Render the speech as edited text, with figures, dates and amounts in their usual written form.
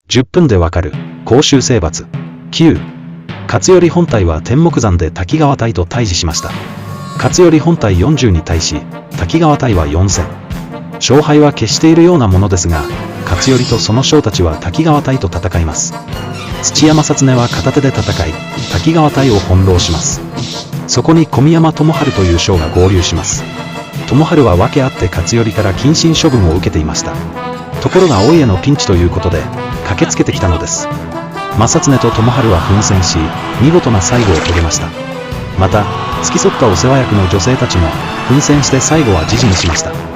10分でわかる甲州征伐。9、勝頼本隊は天目山で滝川隊と対峙しました。勝頼本隊40に対し、滝川隊は4000。勝敗は決しているようなものですが、勝頼とその将たちは滝川隊と戦います。土山薩常は片手で戦い、滝川隊を翻弄します。そこに小宮山智春という将が合流します。智春は訳あって勝頼から謹慎処分を受けていました。ところがお家のピンチということで、駆けつけてきたのです。正常と智春は奮戦し、見事な最後を遂げました。また、付き添ったお世話役の女性たちも、奮戦して最後は自陣しました。